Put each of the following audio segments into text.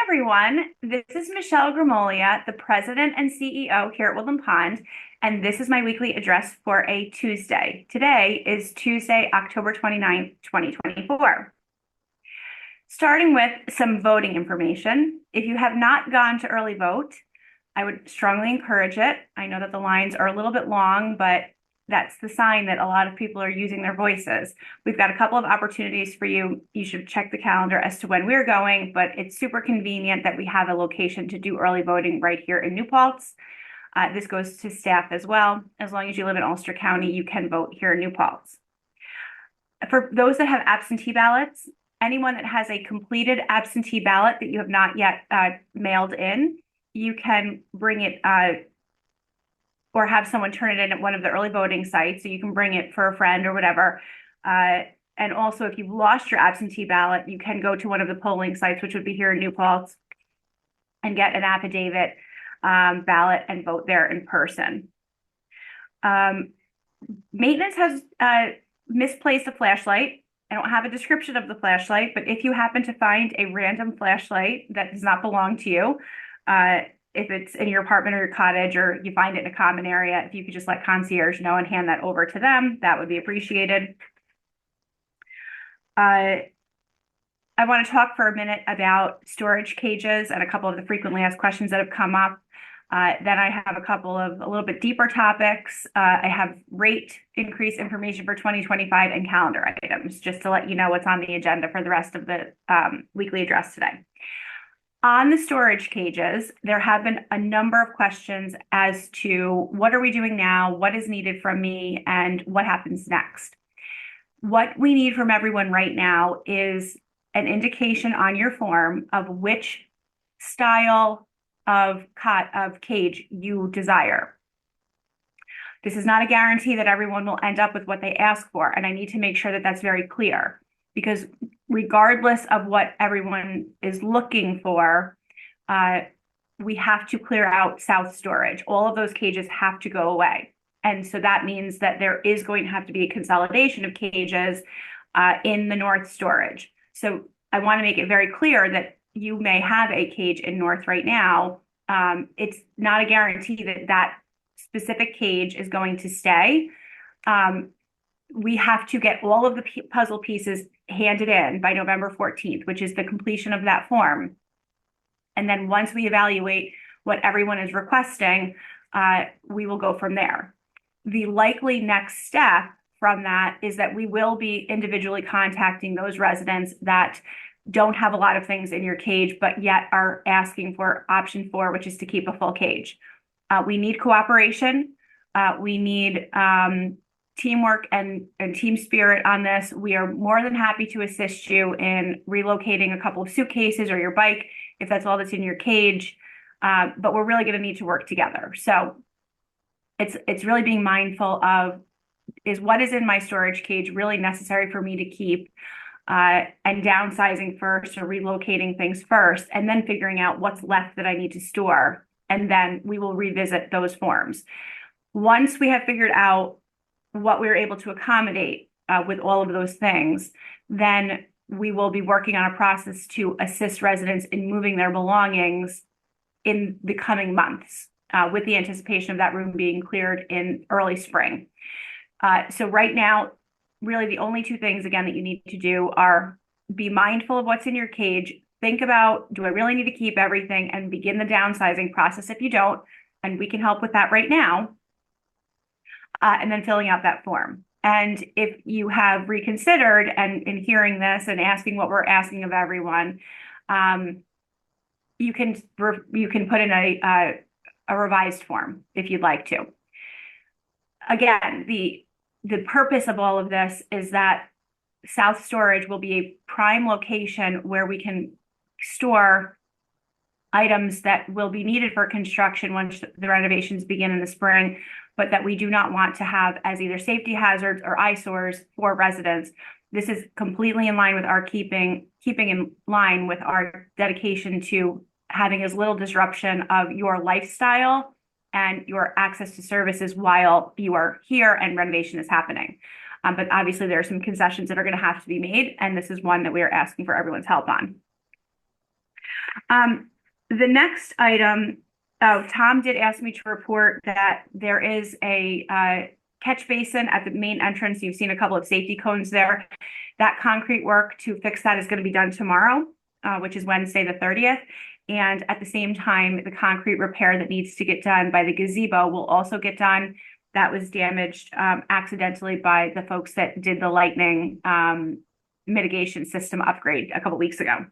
everyone. This is Michelle Gramoglia, the President and CEO here at Woodland Pond, and this is my weekly address for a Tuesday. Today is Tuesday, October 29th, 2024. Starting with some voting information. If you have not gone to early vote, I would strongly encourage it. I know that the lines are a little bit long, but that's the sign that a lot of people are using their voices. We've got a couple of opportunities for you. You should check the calendar as to when we're going, but it's super convenient that we have a location to do early voting right here in New Paltz. This goes to staff as well. As long as you live in Ulster County, you can vote here in New Paltz. For those that have absentee ballots, anyone that has a completed absentee ballot that you have not yet mailed in, you can bring it or have someone turn it in at one of the early voting sites. So you can bring it for a friend or whatever. And also, if you've lost your absentee ballot, you can go to one of the polling sites, which would be here in New Paltz, and get an affidavit ballot and vote there in person. Maintenance has misplaced a flashlight. I don't have a description of the flashlight, but if you happen to find a random flashlight that does not belong to you, if it's in your apartment or your cottage, or you find it in a common area, if you could just let concierge know and hand that over to them, that would be appreciated. I want to talk for a minute about storage cages and a couple of the frequently asked questions that have come up. Then I have a couple of a little bit deeper topics. I have rate increase information for 2025 and calendar items, just to let you know what's on the agenda for the rest of the weekly address today. On the storage cages, there have been a number of questions as to what are we doing now, what is needed from me, and what happens next. What we need from everyone right now is an indication on your form of which style of cage you desire. This is not a guarantee that everyone will end up with what they ask for, and I need to make sure that that's very clear, because regardless of what everyone is looking for, we have to clear out south storage. All of those cages have to go away. And so that means that there is going to have to be a consolidation of cages in the north storage. So I want to make it very clear that you may have a cage in north right now. It's not a guarantee that that specific cage is going to stay. We have to get all of the puzzle pieces handed in by November 14th, which is the completion of that form. And then once we evaluate what everyone is requesting, we will go from there. The likely next step from that is that we will be individually contacting those residents that don't have a lot of things in your cage, but yet are asking for option 4, which is to keep a full cage. We need cooperation. We need teamwork and team spirit on this. We are more than happy to assist you in relocating a couple of suitcases or your bike if that's all that's in your cage. But we're really going to need to work together. So it's really being mindful of, is what is in my storage cage really necessary for me to keep, and downsizing first or relocating things first, and then figuring out what's left that I need to store. And then we will revisit those forms. Once we have figured out what we're able to accommodate with all of those things, then we will be working on a process to assist residents in moving their belongings in the coming months, with the anticipation of that room being cleared in early spring. So right now, really the only two things, again, that you need to do are be mindful of what's in your cage. Think about, do I really need to keep everything, and begin the downsizing process if you don't, and we can help with that right now. And then filling out that form. And if you have reconsidered and in hearing this and asking what we're asking of everyone, you can put in a revised form if you'd like to. Again, the purpose of all of this is that South Storage will be a prime location where we can store items that will be needed for construction once the renovations begin in the spring, but that we do not want to have as either safety hazards or eyesores for residents. This is completely in line with our keeping in line with our dedication to having as little disruption of your lifestyle and your access to services while you are here and renovation is happening. But obviously there are some concessions that are going to have to be made, and this is one that we are asking for everyone's help on. The next item, oh, Tom did ask me to report that there is a catch basin at the main entrance. You've seen a couple of safety cones there. That concrete work to fix that is going to be done tomorrow, which is Wednesday the 30th. And at the same time, the concrete repair that needs to get done by the gazebo will also get done. That was damaged accidentally by the folks that did the lightning mitigation system upgrade a couple weeks ago.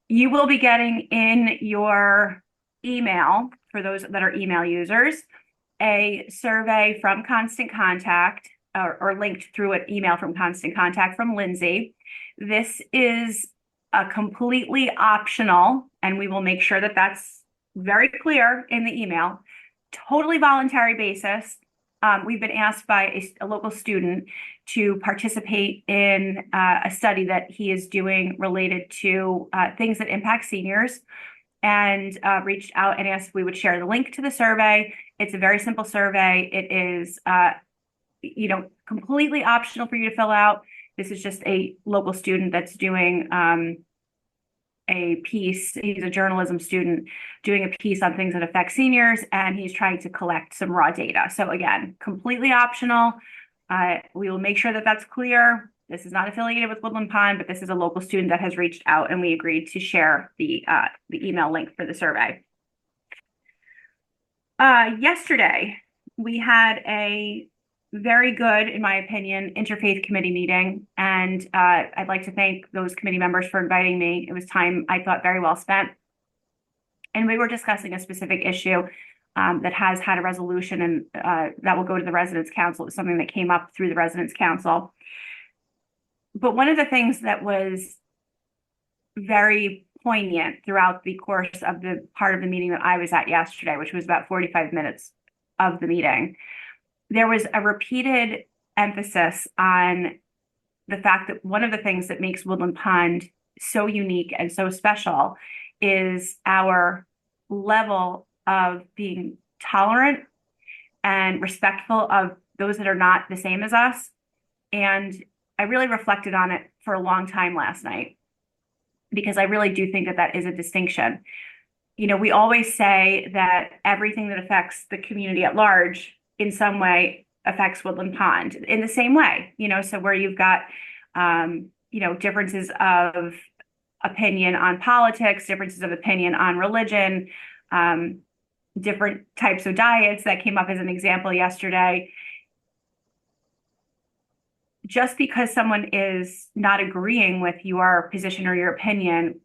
You will be getting in your email, for those that are email users, a survey from Constant Contact or linked through an email from Constant Contact from Lindsay. This is a completely optional, and we will make sure that that's very clear in the email, totally voluntary basis. We've been asked by a local student to participate in a study that he is doing related to things that impact seniors, and reached out and asked if we would share the link to the survey. It's a very simple survey. It is, completely optional for you to fill out. This is just a local student that's doing a piece. He's a journalism student doing a piece on things that affect seniors, and he's trying to collect some raw data. So again, completely optional. We will make sure that that's clear. This is not affiliated with Woodland Pond, but this is a local student that has reached out, and we agreed to share the email link for the survey. Yesterday, we had a very good, in my opinion, interfaith committee meeting. And I'd like to thank those committee members for inviting me. It was time I thought very well spent. And we were discussing a specific issue that has had a resolution, and that will go to the Residents' Council. It was something that came up through the Residents' Council. But one of the things that was very poignant throughout the course of the part of the meeting that I was at yesterday, which was about 45 minutes of the meeting, there was a repeated emphasis on the fact that one of the things that makes Woodland Pond so unique and so special is our level of being tolerant and respectful of those that are not the same as us. And I really reflected on it for a long time last night, because I really do think that that is a distinction. We always say that everything that affects the community at large in some way affects Woodland Pond in the same way, so where you've got, differences of opinion on politics, differences of opinion on religion, different types of diets that came up as an example yesterday. Just because someone is not agreeing with your position or your opinion,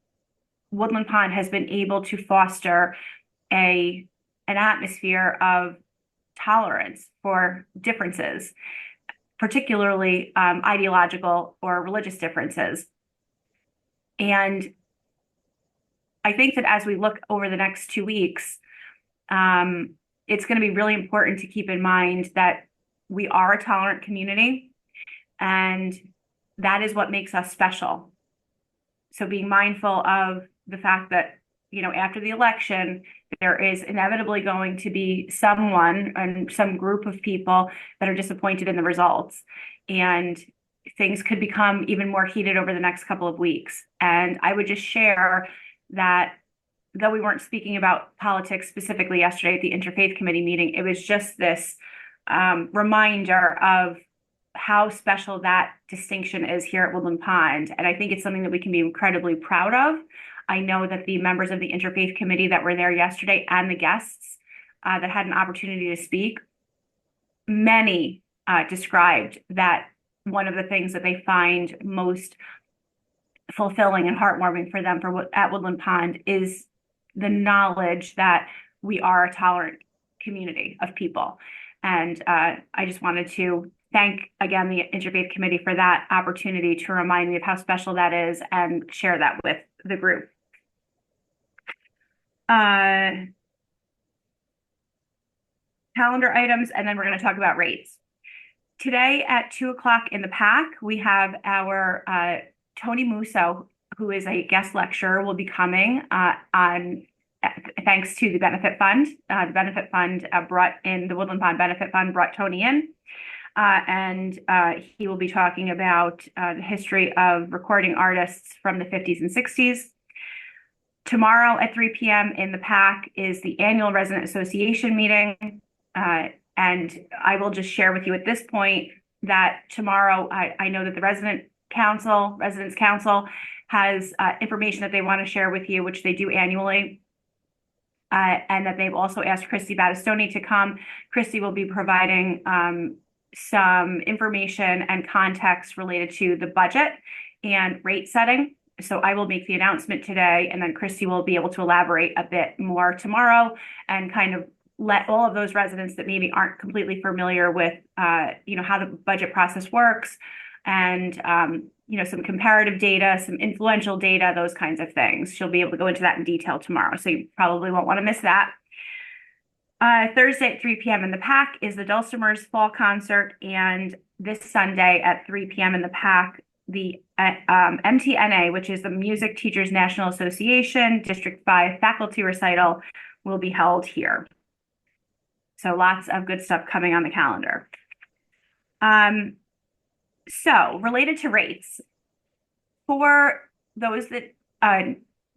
Woodland Pond has been able to foster an atmosphere of tolerance for differences, particularly ideological or religious differences. And I think that as we look over the next 2 weeks, it's going to be really important to keep in mind that we are a tolerant community, and that is what makes us special. So being mindful of the fact that, after the election, there is inevitably going to be someone and some group of people that are disappointed in the results. And things could become even more heated over the next couple of weeks. And I would just share that though we weren't speaking about politics specifically yesterday at the Interfaith Committee meeting, it was just this reminder of how special that distinction is here at Woodland Pond. And I think it's something that we can be incredibly proud of. I know that the members of the Interfaith Committee that were there yesterday and the guests that had an opportunity to speak, many described that one of the things that they find most fulfilling and heartwarming for them at Woodland Pond is the knowledge that we are a tolerant community of people. And I just wanted to thank again the Interfaith Committee for that opportunity to remind me of how special that is and share that with the group. Calendar items, and then we're going to talk about rates. Today at 2:00 in the PAC, we have our Tony Musso, who is a guest lecturer, will be coming on thanks to the Benefit Fund. The Benefit Fund the Woodland Pond Benefit Fund brought Tony in. And he will be talking about the history of recording artists from the 50s and 60s. Tomorrow at 3 p.m. in the PAC is the annual Resident Association meeting. And I will just share with you at this point that tomorrow, I know that the Residents Council has information that they want to share with you, which they do annually. And that they've also asked Christy Battistoni to come. Christy will be providing some information and context related to the budget and rate setting. So I will make the announcement today, and then Christy will be able to elaborate a bit more tomorrow and kind of let all of those residents that maybe aren't completely familiar with, how the budget process works and, some comparative data, some influential data, those kinds of things. She'll be able to go into that in detail tomorrow. So you probably won't want to miss that. Thursday at 3 p.m. in the PAC is the Dulcimers Fall Concert. And this Sunday at 3 p.m. in the PAC, the MTNA, which is the Music Teachers National Association District 5 faculty recital, will be held here. So lots of good stuff coming on the calendar. So related to rates, for those that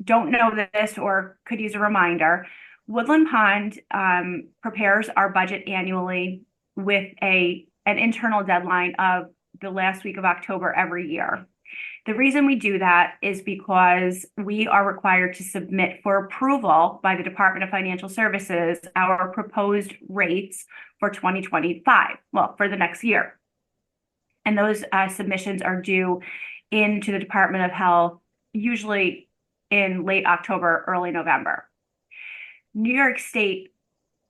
don't know this or could use a reminder, Woodland Pond prepares our budget annually with an internal deadline of the last week of October every year. The reason we do that is because we are required to submit for approval by the Department of Financial Services our proposed rates for 2025, well, for the next year. And those submissions are due into the Department of Health, usually in late October, early November. New York State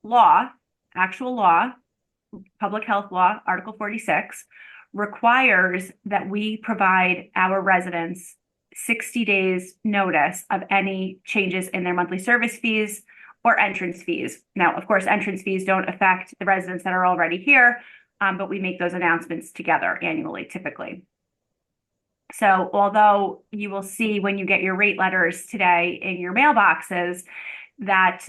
law, actual law, public health law, Article 46, requires that we provide our residents 60 days notice of any changes in their monthly service fees or entrance fees. Now, of course, entrance fees don't affect the residents that are already here, but we make those announcements together annually, typically. So although you will see when you get your rate letters today in your mailboxes that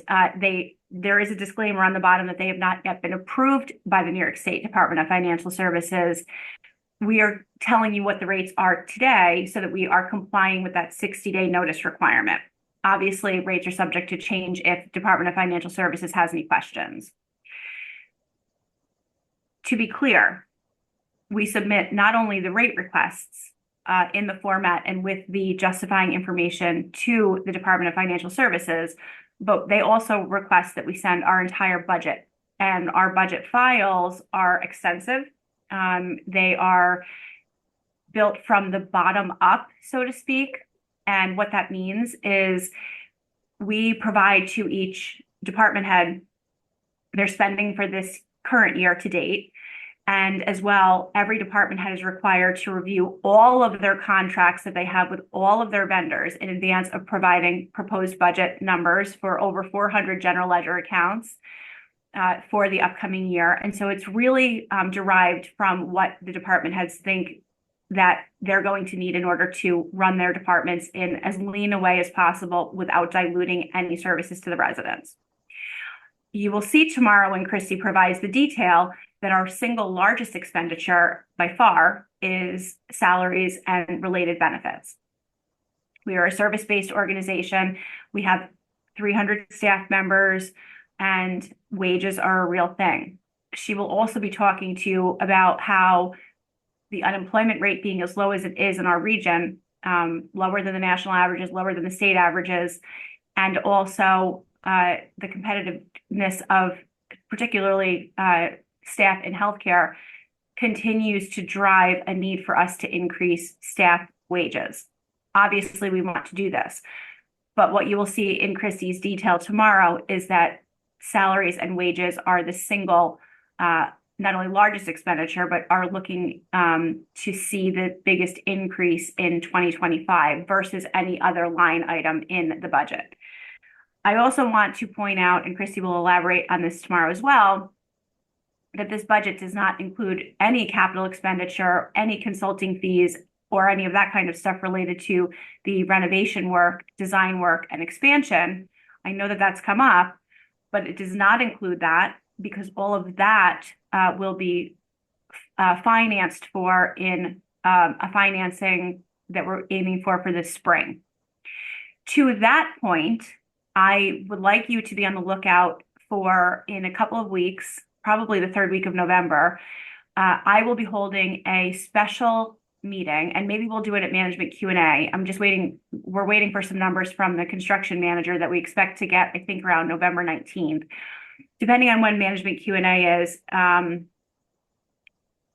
there is a disclaimer on the bottom that they have not yet been approved by the New York State Department of Financial Services, we are telling you what the rates are today so that we are complying with that 60-day notice requirement. Obviously, rates are subject to change if Department of Financial Services has any questions. To be clear, we submit not only the rate requests in the format and with the justifying information to the Department of Financial Services, but they also request that we send our entire budget. And our budget files are extensive. They are built from the bottom up, so to speak. And what that means is we provide to each department head their spending for this current year to date. And as well, every department head is required to review all of their contracts that they have with all of their vendors in advance of providing proposed budget numbers for over 400 general ledger accounts for the upcoming year. And so it's really derived from what the department heads think that they're going to need in order to run their departments in as lean a way as possible without diluting any services to the residents. You will see tomorrow when Christy provides the detail that our single largest expenditure by far is salaries and related benefits. We are a service-based organization. We have 300 staff members and wages are a real thing. She will also be talking to you about how the unemployment rate being as low as it is in our region, lower than the national averages, lower than the state averages, and also the competitiveness of particularly staff in healthcare continues to drive a need for us to increase staff wages. Obviously, we want to do this, but what you will see in Christy's detail tomorrow is that salaries and wages are the single, not only largest expenditure, but are looking to see the biggest increase in 2025 versus any other line item in the budget. I also want to point out, and Christy will elaborate on this tomorrow as well, that this budget does not include any capital expenditure, any consulting fees, or any of that kind of stuff related to the renovation work, design work, and expansion. I know that that's come up, but it does not include that because all of that will be financed for in a financing that we're aiming for this spring. To that point, I would like you to be on the lookout for in a couple of weeks, probably the third week of November. I will be holding a special meeting, and maybe we'll do it at management Q&A. I'm just waiting. We're waiting for some numbers from the construction manager that we expect to get, I think, around November 19th. Depending on when management Q&A is,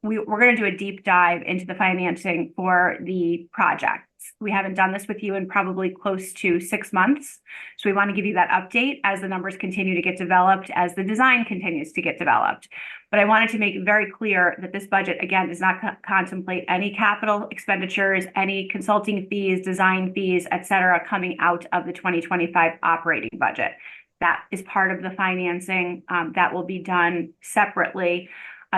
we're going to do a deep dive into the financing for the projects. We haven't done this with you in probably close to 6 months. So we want to give you that update as the numbers continue to get developed, as the design continues to get developed. But I wanted to make it very clear that this budget, again, does not contemplate any capital expenditures, any consulting fees, design fees, et cetera, coming out of the 2025 operating budget. That is part of the financing that will be done separately.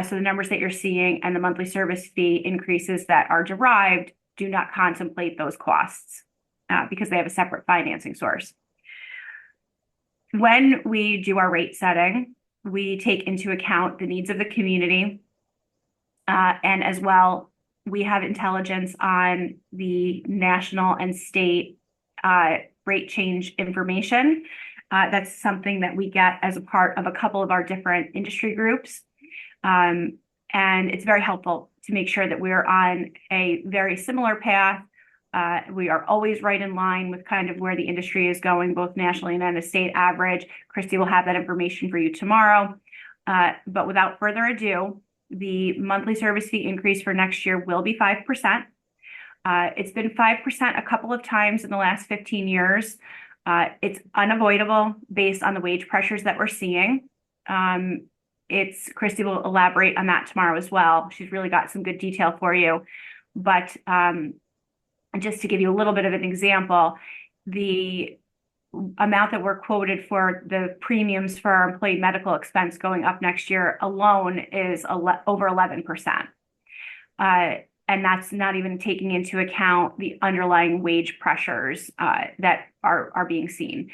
So the numbers that you're seeing and the monthly service fee increases that are derived do not contemplate those costs because they have a separate financing source. When we do our rate setting, we take into account the needs of the community. And as well, we have intelligence on the national and state rate change information. That's something that we get as a part of a couple of our different industry groups. And it's very helpful to make sure that we're on a very similar path. We are always right in line with kind of where the industry is going, both nationally and at a state average. Christy will have that information for you tomorrow. But without further ado, the monthly service fee increase for next year will be 5%. It's been 5% a couple of times in the last 15 years. It's unavoidable based on the wage pressures that we're seeing. Christy will elaborate on that tomorrow as well. She's really got some good detail for you. But just to give you a little bit of an example, the amount that we're quoted for the premiums for our employee medical expense going up next year alone is over 11%. And that's not even taking into account the underlying wage pressures that are being seen.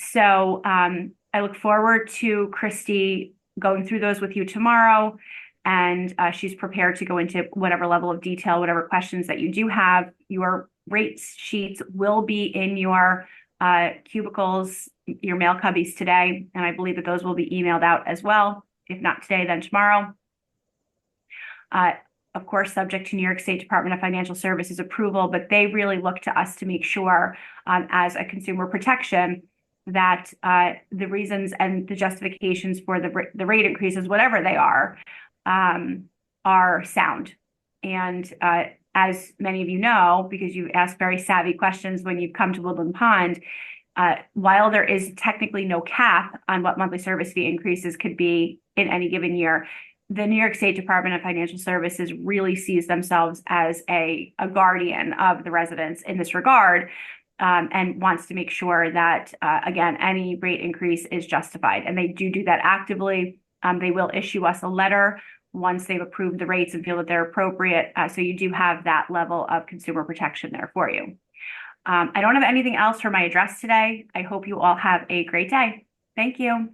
So I look forward to Christy going through those with you tomorrow. And she's prepared to go into whatever level of detail, whatever questions that you do have. Your rate sheets will be in your cubicles, your mail cubbies today. And I believe that those will be emailed out as well. If not today, then tomorrow. Of course, subject to New York State Department of Financial Services approval, but they really look to us to make sure as a consumer protection that the reasons and the justifications for the rate increases, whatever they are sound. And as many of you know, because you ask very savvy questions when you come to Woodland Pond, while there is technically no cap on what monthly service fee increases could be in any given year, the New York State Department of Financial Services really sees themselves as a guardian of the residents in this regard, and wants to make sure that, again, any rate increase is justified. And they do that actively. They will issue us a letter once they've approved the rates and feel that they're appropriate. So you do have that level of consumer protection there for you. I don't have anything else for my address today. I hope you all have a great day. Thank you.